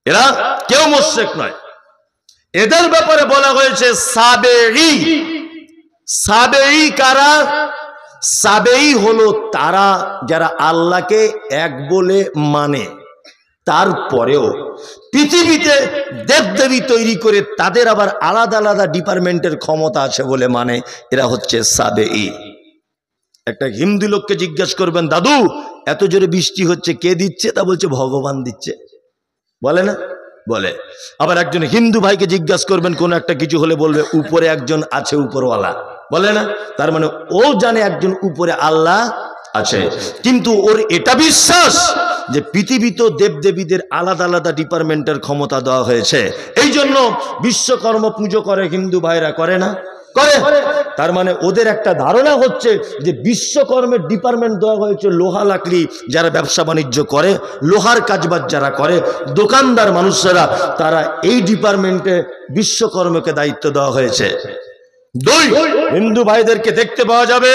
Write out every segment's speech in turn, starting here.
এরা কেউ মুশরিক নয়। এদের ব্যাপারে বলা হয়েছে সাবেঈ। সাবেঈ কারা? সাবেঈ হলো তারা যারা আল্লাহকে এক বলে মানে, তারপরেও পৃথিবীতে দেবদেবী তৈরি করে তাদের আবার আলাদা আলাদা ডিপার্টমেন্টের ক্ষমতা আছে বলে মানে, এরা হচ্ছে সাবেঈ। একটা হিন্দু লোককে জিজ্ঞেস করবেন, দাদু এত জোরে বৃষ্টি হচ্ছে কে দিচ্ছে? তা বলছে ভগবান দিচ্ছে, বলে না? বলে। আবার একজন হিন্দু ভাইকে জিজ্ঞাসা করবেন কোন একটা কিছু হলে, বলবে উপরে একজন আছে, উপরওয়ালা, বলে না? তার মানে ও জানে একজন উপরে আল্লাহ আছে, কিন্তু ওর এটা বিশ্বাস যে পৃথিবীতে দেবদেবীদের আলাদা আলাদা ডিপার্টমেন্টের ক্ষমতা দেওয়া হয়েছে। এই জন্য বিশ্বকর্ম পুজো করে হিন্দু ভাইরা, করে না? করে। তার মানে ওদের একটা ধারণা হচ্ছে যে বিশ্বকর্মের ডিপার্টমেন্ট দেওয়া হয়েছে লোহা লাকড়ি যারা ব্যবসা বাণিজ্য করে, লোহার কাজবাজ যারা করে, দোকানদার মানুষেরা, তারা এই ডিপার্টমেন্টে বিশ্বকর্মকে দায়িত্ব দেওয়া হয়েছে। দুই, হিন্দু ভাইদেরকে দেখতে পাওয়া যাবে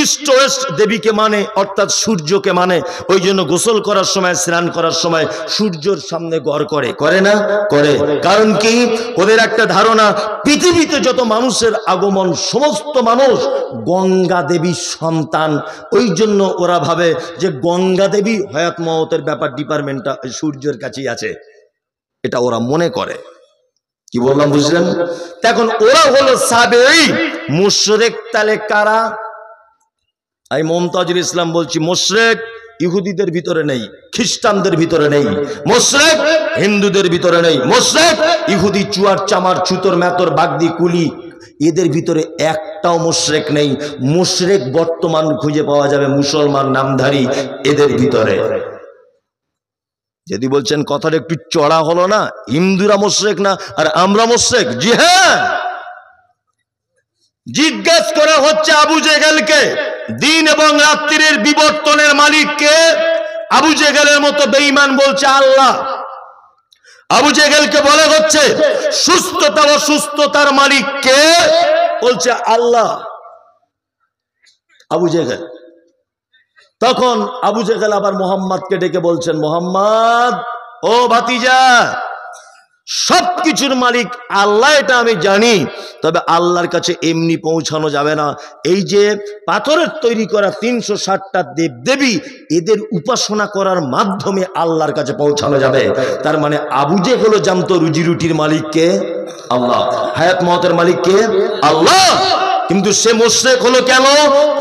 ইস্ট ওয়েস্ট দেবীকে মানে, অর্থাৎ সূর্যকে মানে। ওই জন্য গোসল করার সময়, স্নান করার সময় সূর্যের সামনে গড় করে, করে না? করে। কারণ কি? ওদের একটা ধারণা পৃথিবীতে যত মানুষের আগমন, সমস্ত মানুষ গঙ্গা দেবীর সন্তান। ওই জন্য ওরা ভাবে যে গঙ্গা দেবী হায়াত মওতের ব্যাপার ডিপার্টমেন্টটা সূর্যের কাছেই আছে, এটা ওরা মনে করে। কি বললাম বুঝলেন? এখন ওরা হলো সাবেঈ। মুশরিক তাহলে কারা? আমি মুমতাজুল ইসলাম বলছি, মুশরিক ইহুদিদের ভিতরে নেই, খ্রিস্টানদের ভিতরে নেই, মুশরিক হিন্দুদের ভিতরে নেই, মুশরিক ইহুদি চুয়ার চামার ছুতর মেতর বাগদি কুলি এদের ভিতরে একটাও মুশরিক নেই। মুশরিক বর্তমান খুঁজে পাওয়া যাবে মুসলমান নামধারী এদের ভিতরে। যদি বলছেন কথাটা একটু চড়া হলো না, হিন্দুরা মুশরিক না আর আমরা মুশরিক? জি হ্যাঁ। জিজ্ঞাসা করা হচ্ছে আবু জেহেলকে, দিন এবং রাত্রির বিবর্তনের মালিককে। আবু জেহেলের মতো বেঈমান বলছে আল্লাহ। আবু জেহেলকে বলা হচ্ছে সুস্থতা ও সুস্থতার মালিককে, বলছে আল্লাহ। আবু জেহেল তখন আবু জেহেল আবার মোহাম্মদকে ডেকে বলছেন, মোহাম্মদ ও ভাতিজা, সবকিছুর মালিক আল্লাহ, এটা আমি জানি, তবে আল্লাহর কাছে এমনি পৌঁছানো যাবে না। এই যে পাথরের তৈরি করা 360টা দেবদেবী, এদের উপাসনা করার মাধ্যমে আল্লাহর কাছে পৌঁছানো যাবে। তার মানে আবু জেহেল জানতো রুজি রুটির মালিককে আল্লাহ, হায়াত মওতের মালিককে আল্লাহ, কিন্তু সে মুশরিক হলো কেন?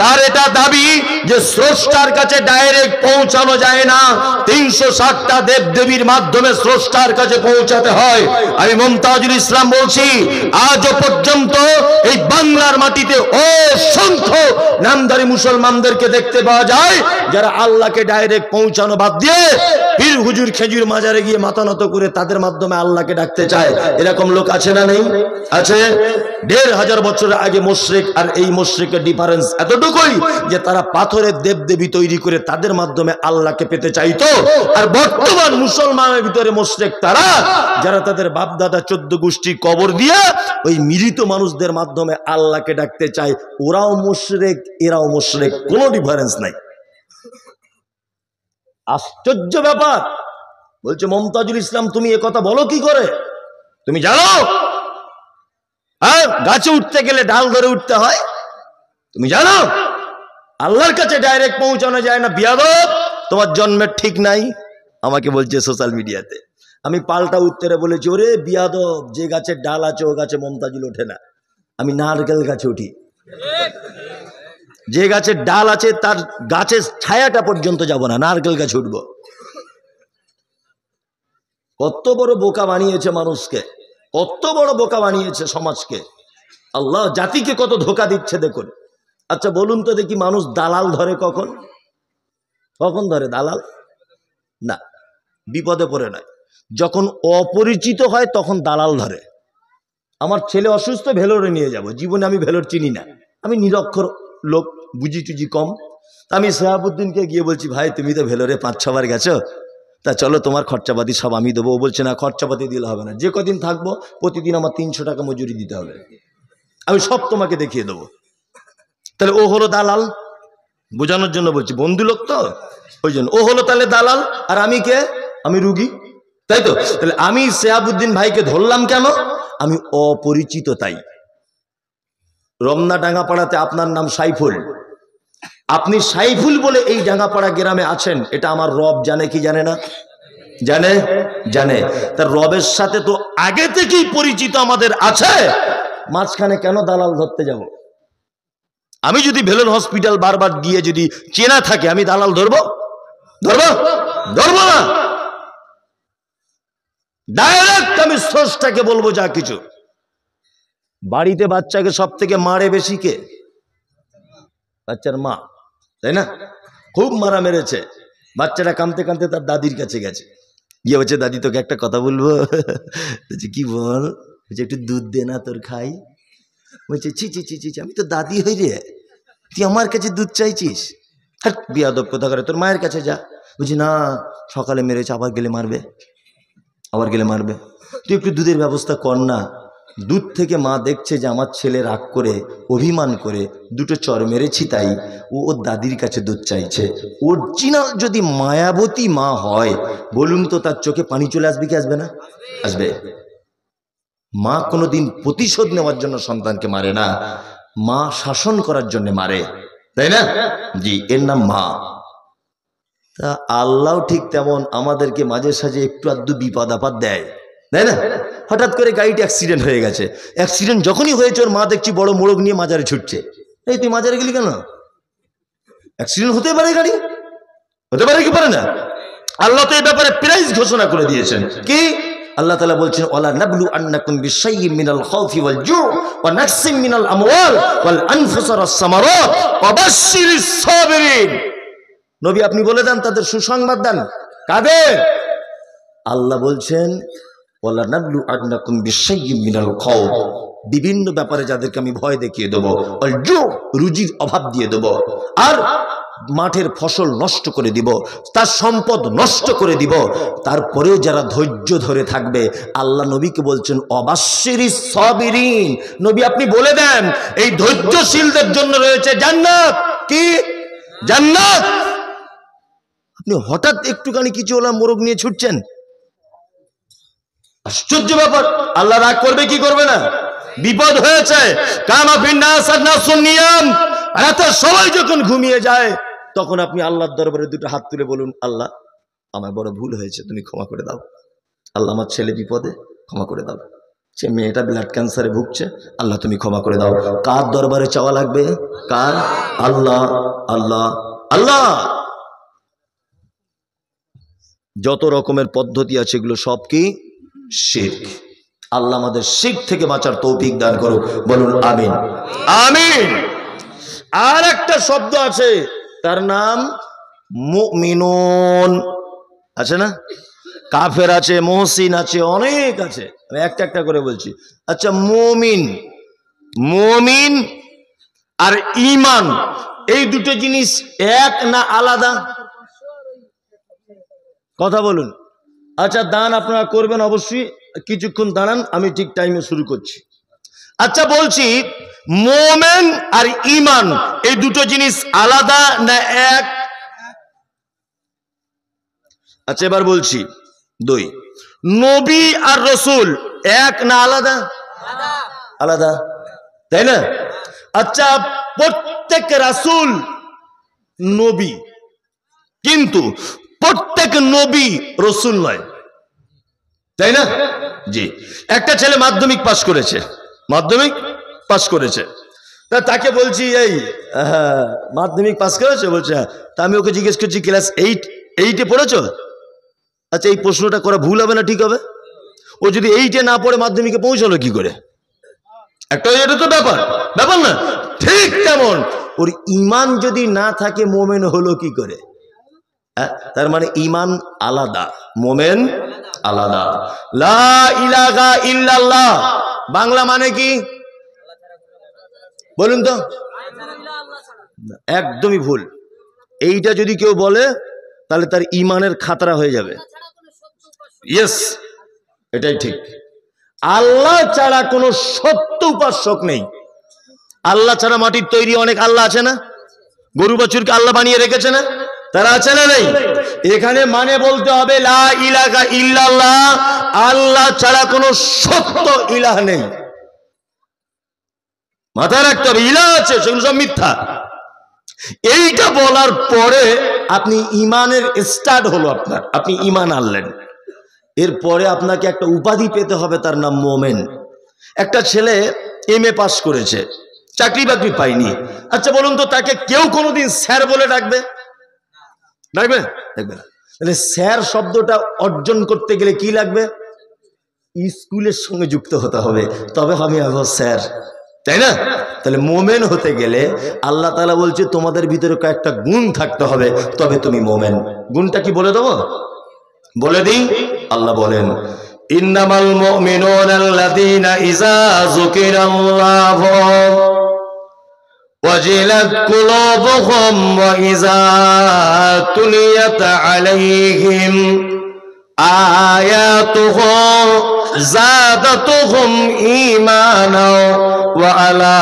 তার এটা দাবি যে স্রষ্টার কাছে ডাইরেক্ট পৌঁছানো যায় না, 360টা দেবদেবীর মাধ্যমে স্রষ্টার কাছে পৌঁছাতে হয়। আমি মুমতাজুল ইসলাম বলছি, আজও পর্যন্ত এই বাংলার মাটিতে অসংখ্য নামধারী মুসলমানদেরকে দেখতে পাওয়া যায় যারা আল্লাহকে ডাইরেক্ট পৌঁছানো বাদ দিয়ে পীর হুজুর খেজুর মাজারে গিয়ে মাথা নত করে তাদের মাধ্যমে আল্লাহকে ডাকতে চায়। এরকম লোক আছে না নেই? আছে। 1500 বছর আগে মুশরিক আর এই মুশরিকের ডিফারেন্স এতটুকুই যে তারা পাথরের দেবদেবী তৈরি করে তাদের মাধ্যমে আল্লাহকে পেতে চাইতো। আর বর্তমান মুসলমানের ভিতরে মুশরিক তারা যারা তাদের বাপ দাদা 14 গোষ্ঠী কবর দিয়ে ওই মৃত মানুষদের মাধ্যমে আল্লাহকে ডাকতে চায়। ওরাও মুশরিক, এরাও মুশরিক, কোনো ডিফারেন্স নাই। আশ্চর্য ব্যাপার। বলছে মুমতাজুল ইসলাম, তুমি এ কথা বলো কি করে? তুমি জানো গাছে উঠতে গেলে ডাল ধরে উঠতে হয়? তুমি জানো আল্লাহর কাছে ডাইরেক্ট পৌঁছানো যায় না? বিয়াদব, তোমার জন্মের ঠিক নাই। আমাকে বলছে সোশ্যাল মিডিয়াতে, আমি পাল্টা উত্তরে বলেছি, ওরে বিয়াদব, যে গাছের ডাল আছে ও গাছে মুমতাজুল ওঠে না, আমি নারকেল গাছে উঠি। যে গাছের ডাল আছে তার গাছের ছায়াটা পর্যন্ত যাব না, নারকেল গাছে উঠবো। কত বড় বোকা বানিয়েছে মানুষকে, কত বড় বোকা বানিয়েছে সমাজকে। আল্লাহ জাতিকে কত ধোকা দিচ্ছে দেখুন। আচ্ছা বলুন তো দেখি, মানুষ দালাল ধরে কখন? কখন ধরে দালাল? না, বিপদে পড়ে নয়, যখন অপরিচিত হয় তখন দালাল ধরে। আমার ছেলে অসুস্থ, ভেলোরে নিয়ে যাব। জীবনে আমি ভেলোর চিনি না, আমি নিরক্ষর লোক, বুঝি টুজি কম। আমি সাহাবুদ্দিনকে গিয়ে বলছি, ভাই তুমি তো ভেলোরে 5-6 বার গেছো, তা চলো তোমার খরচাপাতি সব আমি দেবো। ও বলছে না, খরচাপাতি দিলে হবে না, যে কদিন থাকবো প্রতিদিন আমার 300 টাকা মজুরি দিতে হবে, আমি সব তোমাকে দেখিয়ে দেবো। তাহলে ও হলো দালাল। বোঝানোর জন্য বলছি, বন্ধু লোক তো, ওই জন্য ও হলো তাহলে দালাল। আর আমি কে? আমি রুগী। তাই তো? তাহলে আমি শিহাবুদ্দিন ভাইকে ধরলাম কেন? আমি অপরিচিত তাই। রমনা ডাঙ্গাপাড়াতে আপনার নাম সাইফুল, আপনি সাইফুল বলে এই ডাঙ্গাপাড়া গ্রামে আছেন, এটা আমার রব জানে কি জানে না? জানে, জানে। তার রবের সাথে তো আগে থেকেই পরিচিত আমাদের আছে, মাঝখানে কেন দালাল ধরতে যাব? আমি যদি ভেলোর হসপিটাল বারবার গিয়ে যদি চেনা থাকে, আমি দালাল ধরবো? ধরবো? ধরবো না। ডাইরেক্ট আমি স্রষ্টাকে বলবো যা কিছু। বাড়িতে বাচ্চাকে সব থেকে মারে বেশি কে? বাচ্চার মা, তাই না? খুব মারা মেরেছে। বাচ্চাটা কাঁদতে কাঁদতে তার দাদির কাছে গেছে, গিয়ে বলছে দাদি তোকে একটা কথা বলবো। বলছে কি বল? বলছে একটু দুধ দে না তোর খাই। বলছে ছি ছি ছি ছি, আমি তো দাদি হই রে, তুই আমার কাছে দুধ চাইছিস? বিয়াদব কোথা করে, তোর মায়ের কাছে যা। বলছি না, সকালে মেরেছে, আবার গেলে মারবে, আবার গেলে মারবে, তুই একটু দুধের ব্যবস্থা কর না। দুধ থেকে মা দেখছে যে আমার ছেলে রাগ করে অভিমান করে দুটো চর মেরেছি, তাই ও ওর দাদির কাছে দুধ চাইছে। অরিজিনাল যদি মায়াবতী মা হয়, বলুন তো তার চোখে পানি চলে আসবে কি আসবে না? আসবে। মা কোনোদিন প্রতিশোধ নেওয়ার জন্য সন্তানকে মারে না, মা শাসন করার জন্য মারে, তাই না? জি, এর নাম মা। তা আল্লাহ ঠিক তেমন আমাদেরকে মাঝে সাঝে একটু আধটু বিপদ আপদ দেয়, তাই না? হঠাৎ করে গাড়িটা অ্যাক্সিডেন্ট হয়ে গেছে, অ্যাক্সিডেন্ট যখনই হয়েছে ওর মা দেখছি বড় মোড়ক নিয়ে মাজারে ছুটছে। এই তুই মাজারে গেলি কেন? অ্যাক্সিডেন্ট হতে পারে, গাড়ি হতে পারে কি পারে না? আল্লাহ তো এই ব্যাপারে প্রাইজ ঘোষণা করে দিয়েছেন। কি আল্লাহ তাআলা বলছেন, ওয়ালা নাবলু আন্নাকুম বিশাইয়্যিম মিনাল খাউফি ওয়াল জু' ওয়া নাকসিম মিনাল আমওয়াল ওয়াল আনফুস ওয়াস সামারাত ওয়া বাশশিরিস সাবিরিন। নবী আপনি বলে দেন, তাদের সুসংবাদ দেন। কাদের? আল্লাহ বলছেন ওয়ালা নাবলু আন্নাকুম বিশাইয়্যিম মিনাল খাউফ, বিভিন্ন ব্যাপারে যাদেরকে আমি ভয় দেখিয়ে দেবো, ওয়াল জু', রুজির অভাব দিয়ে দেবো, আর মাঠের ফসল নষ্ট করে দিব, তার সম্পদ নষ্ট করে দিব। তারপরেও যারা ধৈর্য ধরে থাকবে, আল্লাহ নবীকে বলছেন অবাশশিরিস সাবিরিন, নবী আপনি বলে দেন এই ধৈর্যশীলদের জন্য রয়েছে জান্নাত। কি জান্নাত? আপনি হঠাৎ একটুখানি কিছু হলো মোরগ নিয়ে ছুটছেন, আশ্চর্য ব্যাপার। আল্লাহ রাগ করবে কি করবে না? বিপদ হয়েছে, কামা ফিন নাস আর নাসুন নিয়াম, রাতে সবাই যখন ঘুমিয়ে যায়, তখন আপনি আল্লাহর দরবারে দুটো হাত তুলে বলুন, আল্লাহ আমার বড় ভুল হয়েছে, তুমি ক্ষমা করে দাও। আল্লাহ আমার ছেলে বিপদে, ক্ষমা করে দাও। সে মেয়েটা ব্লাড ক্যান্সারে ভুগছে, আল্লাহ তুমি ক্ষমা করে দাও। কার দরবারে চাওয়া লাগবে? কার? আল্লাহ, আল্লাহ, আল্লাহ। যত রকমের পদ্ধতি আছে এগুলো সব কি শিরক। আল্লাহ আমাদের শিরক থেকে বাঁচার তৌফিক দান করুন, বলুন আমিন, আমিন। আর একটা শব্দ আছে, তার নাম মুমিনুন, আছে না? কাফের আছে, মুহসিন আছে, অনেক আছে, আমি একটা একটা করে বলছি। আচ্ছা, মুমিন, মুমিন আর ঈমান এই দুটো জিনিস এক না আলাদা? কথা বলুন। আচ্ছা, দান আপনারা করবেন অবশ্যই, কিছুক্ষণ দাঁড়ান, আমি ঠিক টাইমে শুরু করছি। আচ্ছা বলছি, মুমিন আর ঈমান এই দুটো জিনিস আলাদা না এক? আচ্ছা এবার বলছি, দুই। নবী আর রাসূল এক না আলাদা? আলাদা, তাই না? আচ্ছা, প্রত্যেক রাসূল নবী, কিন্তু প্রত্যেক নবী রাসূল নয়, তাই না? জি। একটা ছেলে মাধ্যমিক পাস করেছে, মাধ্যমিক পাস করেছে, তাকে বলছি এই মাধ্যমিক পাস করেছে, বলছে তা আমি ওকে জিজ্ঞেস করছি ক্লাস 8-8 পড়েছো? আচ্ছা, এই প্রশ্নটা করা ভুল হবে না ঠিক হবে? ও যদি 8 না পড়ে মাধ্যমিকে পৌঁছালো কি করে? একটা এটা তো ব্যাপার, ব্যাপার না? ঠিক তেমন ওর ঈমান যদি না থাকে, মুমিন হলো কি করে? তার মানে ঈমান আলাদা, মুমিন আলাদা। লা ইলাহা ইল্লাল্লাহ বাংলা মানে কি বলুন তো? একদমই ভুল। এইটা যদি কেউ বলে তাহলে তার ঈমানের খাতরা হয়ে যাবে। ইয়েস, এটাই ঠিক। আল্লাহ ছাড়া কোনো সত্য উপাসক নেই। আল্লাহ ছাড়া মাটির তৈরি অনেক আল্লাহ আছে না? গরু বাছুরকে আল্লাহ বানিয়ে রেখেছে না? তারা আছে না নেই? এখানে মানে বলতে হবে লা ইলাহা ইল্লাল্লাহ, আল্লাহ ছাড়া কোনো সত্য ইলাহ নেই। মাথায় রাখতে হবে, ইলাহ আছে সেগুলো সব মিথ্যা। এইটা বলার পরে আপনি ইমানের স্টার্ট হলো আপনার, আপনি ইমান আনলেন। এরপরে আপনাকে একটা উপাধি পেতে হবে, তার নাম মোমেন। একটা ছেলে এমএ পাস করেছে, চাকরি বাকরি পায়নি। আচ্ছা বলুন তো, তাকে কেউ কোনোদিন স্যার বলে ডাকবে? ডাকবে? ডাকবে না। তাহলে স্যার শব্দটা অর্জন করতে গেলে কি লাগবে? স্কুলের সঙ্গে যুক্ত হতে হবে, তবে আমি আগে স্যার, তাই না? তাহলে মোমেন হতে গেলে আল্লাহ তাআলা বলছে তোমাদের ভিতরে কয়েকটা গুণ থাকতে হবে, তবে তুমি মোমেন। গুণটা কি বলে দেবো? বলে দিই। আল্লাহ বলেন, ইন্নামাল মুমিনুনা আল্লাযীনা ইযা যুকিরাল্লাহু ওয়াজিলাত কুলুবুহুম ওয়া ইযা তুলিয়াত আলাইহিম আয়াতুহু যাদাতুহুম ঈমানা ওয়া আলা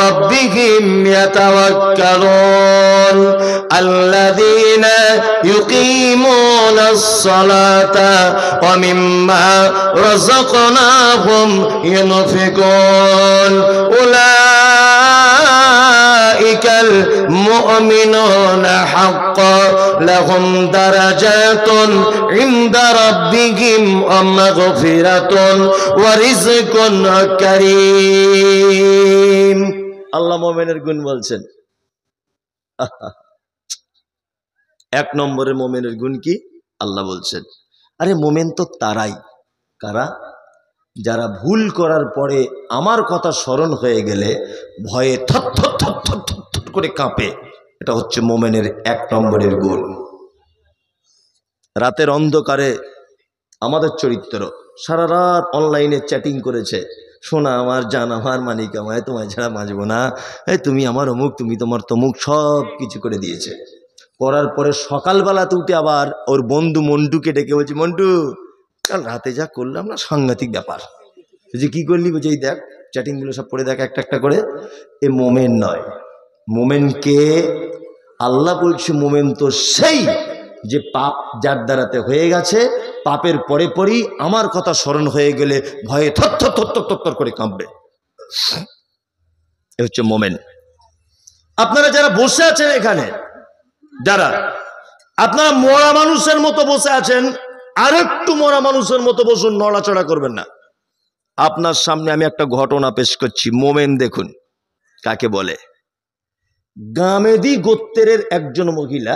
রাব্বিহিম ইয়াতাওয়াক্কালুন আল্লাযীনা ইউকিমুনাস সালাতা ওয়া মিম্মা রাযাকনাহুম ইউনফিকুন উলাইকাল মুমিনুনা হাক্কান লাহুম দারাজাতুন ইনদা রাব্বিহিম ওয়া মাগফিরাতুন ওয়া রিজকুন কারীম। আল্লাহ মুমিনের গুণ বলছেন। এক নম্বরের মোমেনের গুণ কি আল্লাহ বলছেন? আরে মোমেন তো তারাই, কারা? যারা ভুল করার পরে আমার কথা স্মরণ হয়ে গেলে ভয়ে থরথর থরথর থরথর করে কাঁপে। এটা হচ্ছে মোমেনের এক নম্বরের গুণ। রাতের অন্ধকারে আমাদের চরিত্র সারা রাত অনলাইনে চ্যাটিং করেছে, শোনা আমার, জান আমার, মানিক আমায়, তোমায় ছাড়া বাঁচবো না, তুমি আমার অমুক, তুমি তোমার তমুক, সব কিছু করে দিয়েছে। করার পরে সকালবেলাতে উঠে আবার ওর বন্ধু মন্টুকে ডেকে বলছি, মন্টু কাল রাতে যা করলাম না, সাংঘাতিক ব্যাপার। যে কি করলি? বলছে এই দেখ চ্যাটিংগুলো সব পড়ে দেখ একটা একটা করে। এ মোমেন নয়। মোমেনকে আল্লাহ বলছে মোমেন তো সেই যে পাপ যার দ্বারাতে হয়ে গেছে, পাপের পরে পরেই আমার কথা স্মরণ হয়ে গেলে ভয়ে থরথর থরথর থরথর করে কাঁপবে। এ হচ্ছে মোমেন। আপনারা যারা বসে আছেন এখানে, যারা আপনারা মরা মানুষের মতো বসে আছেন, আরেকটু মরা মানুষের মতো বসুন, নড়াচড়া করবেন না। আপনার সামনে আমি একটা ঘটনা পেশ করছি। মোমেন দেখুন কাকে বলে। গামেদি গোত্রের একজন মহিলা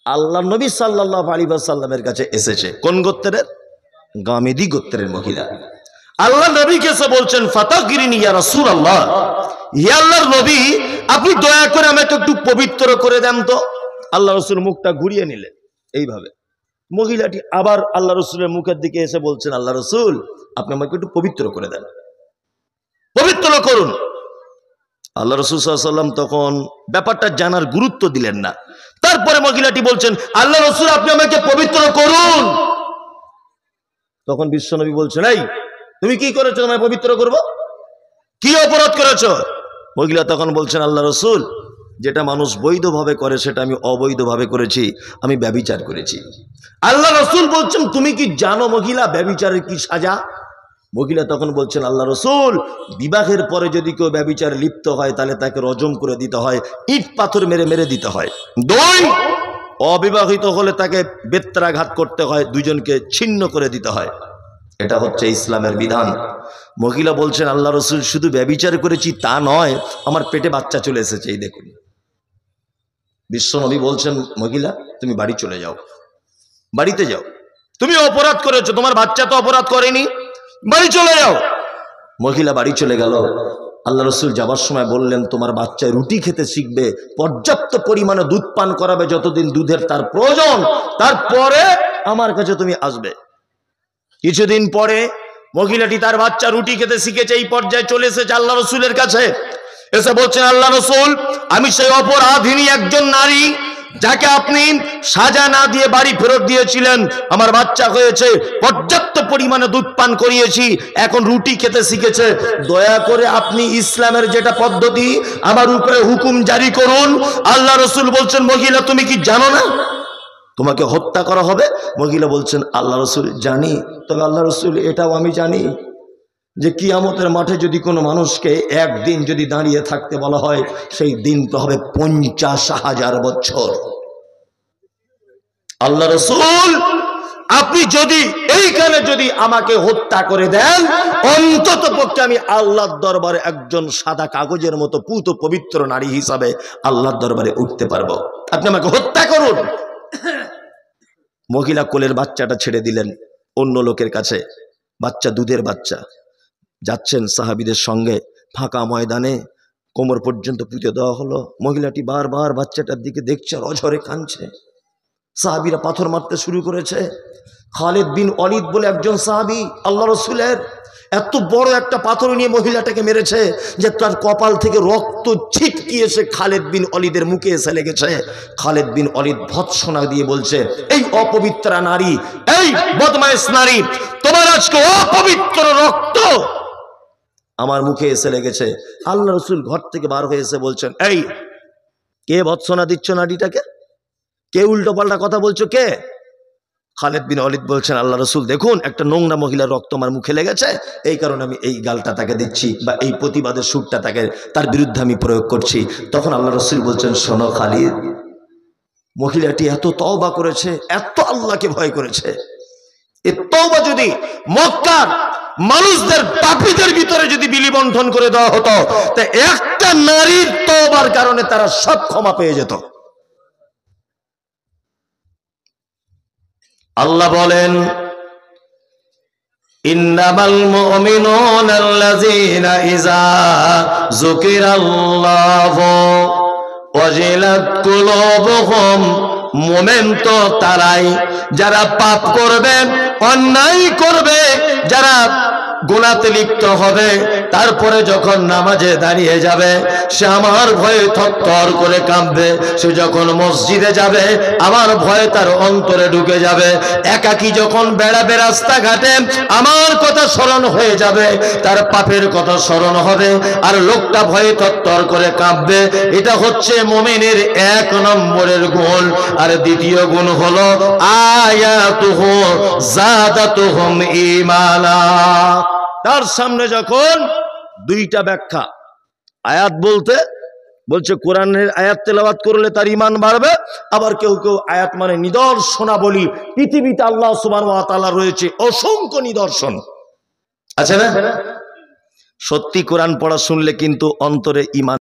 আল্লাহ নবী সাল্লাল্লাহু আলাইহি ওয়াসাল্লামের কাছে এসেছে। কোন গোত্রের? গামেদি গোত্রের মহিলা। আল্লাহ নবীকে এসে বলছেন, ফাতাগিরিনি ইয়া রাসূলুল্লাহ, হে আল্লাহর নবী আপনি দয়া করে আমাকে একটু পবিত্র করে দেন তো। আল্লাহ রাসূল মুখটা ঘুরিয়ে নিলেন এইভাবে। মহিলাটি আবার আল্লাহ রাসূলের মুখের দিকে এসে বলছেন, আল্লাহ রাসূল আপনি আমাকে একটু পবিত্র করে দেন, পবিত্র করুন। আল্লাহ রাসূল সাল্লাল্লাহু আলাইহি ওয়াসাল্লাম তখন ব্যাপারটা জানার গুরুত্ব দিলেন না। তারপরে মহিলাটি বলছেন, আল্লাহ রাসূল আপনি আমাকে পবিত্র করুন। তখন বিশ্বনবী বলছেন, এই তুমি কি করেছো, তোমায় পবিত্র করব? কি অপরাধ করেছো? মহিলা তখন বলছেন, আল্লাহ রাসূল যেটা মানুষ বৈধভাবে করে সেটা আমি অবৈধভাবে করেছি, আমি ব্যভিচার করেছি। আল্লাহ রাসূল বলছেন, তুমি কি জানো মহিলা ব্যভিচারের কি সাজা? মহিলা তখন বলছেন, আল্লাহ রাসূল বিবাহের পরে যদি কেউ ব্যভিচারে লিপ্ত হয় তাহলে তাকে রজম করে দিতে হয়, ইট পাথর মেরে মেরে দিতে হয়। দুই, অবিবাহিত হলে তাকে বেত্রাঘাত করতে হয়, দুজনকে ছিন্ন করে দিতে হয়। এটা হচ্ছে ইসলামের বিধান। মহিলা বলছেন, আল্লাহ রাসূল শুধু ব্যভিচার করেছি তা নয়, আমার পেটে বাচ্চা চলে এসেছে, এই দেখুন। বিশ্বনবী বলছেন, মহিলা তুমি বাড়ি চলে যাও, বাড়িতে যাও, তুমি অপরাধ করেছো, তোমার বাচ্চা তো অপরাধ করেনি, বাড়ি চলে যাও। মহিলা বাড়ি চলে গেল। আল্লাহ রাসূল যাবার সময় বললেন, তোমার বাচ্চা রুটি খেতে শিখবে, পর্যাপ্ত পরিমাণে দুধ পান করাবে, যতদিন দুধের তার প্রয়োজন, তারপরে আমার কাছে তুমি আসবে। কিছুদিন পরে মহিলাটি তার বাচ্চা রুটি খেতে শিখেছে, এই পর্যায়ে চলে এসেছে আল্লাহ রাসূলের কাছে। এসে বলছেন, আল্লাহ রাসূল আমি সেই অপরাধিনী একজন নারী যাকে আপনি সাজা না দিয়ে বাড়ি ফেরত দিয়েছিলেন, আমার বাচ্চা হয়েছে, পর্যাপ্ত পরিমাণে দুধ পান করিয়েছি, এখন রুটি খেতে শিখেছে, দয়া করে আপনি ইসলামের যেটা পদ্ধতি আমার উপরে হুকুম জারি করুন। আল্লাহ রাসূল বলছেন, মহিলা তুমি কি জানো না? তোমাকে হত্যা করা হবে। মহিলা বলছেন আল্লাহ রসুল জানি, তবে আল্লাহ রসুল এটাও আমি জানি যে কিয়ামতের মাঠে যদি কোনো মানুষকে একদিন যদি দাঁড়িয়ে থাকতে বলা হয়, সেই দিন তো হবে 50,000 বছর। আল্লাহ রসুল আপনি যদি এইখানে যদি আমাকে হত্যা করে দেন, অন্তত পক্ষে আমি আল্লাহর দরবারে একজন সাদা কাগজের মতো পুত পবিত্র নারী হিসাবে আল্লাহর দরবারে উঠতে পারবো। আপনি আমাকে হত্যা করুন। মহিলা কোলের বাচ্চাটা ছেড়ে দিলেন অন্য লোকের কাছে, বাচ্চা দুধের বাচ্চা। যাচ্ছেন সাহাবীদের সঙ্গে ফাঁকা ময়দানে, কোমর পর্যন্ত পুঁতে দেওয়া হলো। মহিলাটি বারবার বাচ্চাটার দিকে দেখছে আর অঝরে কাঁদছে। সাহাবীরা পাথর মারতে শুরু করেছে। খালিদ বিন ওয়ালিদ বলে একজন সাহাবী আল্লাহ রসুলের, এত বড় একটা পাথর নিয়ে মহিলাটাকে মেরেছে যে তার কপাল থেকে রক্ত ছিটকিয়ে এসে খালিদ বিন ওয়ালিদের মুখে এসে লেগেছে। খালিদ বিন ওয়ালিদ ভৎসনা দিয়ে বলছে, এই অপবিত্রা নারী, এই বদমাইশ নারী, তোমার আজকে অপবিত্র রক্ত আমার মুখে এসে লেগেছে। আল্লাহ রসুল ঘর থেকে বার হয়ে এসে বলছেন, এই কে ভৎসনা দিচ্ছ নারীটাকে? কে উল্টো পাল্টা কথা বলছো কে? খালিদ বিন ওয়ালিদ বলছেন, আল্লাহ রসুল দেখুন, একটা নোংরা মহিলার রক্ত আমার মুখে লেগেছে, এই কারণে আমি এই গালটা তাকে দিচ্ছি, বা এই প্রতিবাদের সুরটা তার বিরুদ্ধে আমি প্রয়োগ করছি। তখন আল্লাহ রসুল বলছেন, শোনো খালিদ, মহিলাটি এত তওবা করেছে, এত আল্লাহকে ভয় করেছে, এ তওবা যদি মক্কার মানুষদের পাপীদের ভিতরে যদি বিলিবন্ধন করে দেওয়া হতো, তা একটা নারীর তওবার কারণে তারা সব ক্ষমা পেয়ে যেত। আল্লাহ বলেন, ইন্নামাল মুমিনুনা আল্লাযীনা ইযা যুকিরাল্লাহু ওয়াজিলাত কুলুবুহুম, মুমিন তো তারাই যারা পাপ করবে, অন্যায় করবে, যারা গুনাতে লিপ্ত হবে, তারপরে যখন নামাজে দাঁড়িয়ে যাবে সে আমার ভয়ে থরথর করে কাঁপবে। সে যখন মসজিদে যাবে আমার ভয় তার অন্তরে ঢুকে যাবে। একাকী যখন বেড়াবে রাস্তাঘাটে আমার কথা স্মরণ হয়ে যাবে, তার পাপের কথা স্মরণ হবে, আর লোকটা ভয়ে থরথর করে কাঁপবে। এটা হচ্ছে মুমিনের 1 নম্বরের গুণ। আর দ্বিতীয় গুণ হলো আয়াতুহু যাদাতুহুম ঈমানা। তার সামনে যখন 2টা ব্যাখ্যা, আয়াত বলছে কোরআনের আয়াত তেলাওয়াত করলে তার ঈমান বাড়বে, আবার কেউ কেউ আয়াত মানে নিদর্শনাবলী। পৃথিবীতে আল্লাহ সুবহানাহু ওয়া তাআলা রয়েছে অসংখ্য নিদর্শন, আছে না? সত্যি কোরআন পড়া শুনলে কিন্তু অন্তরে ঈমান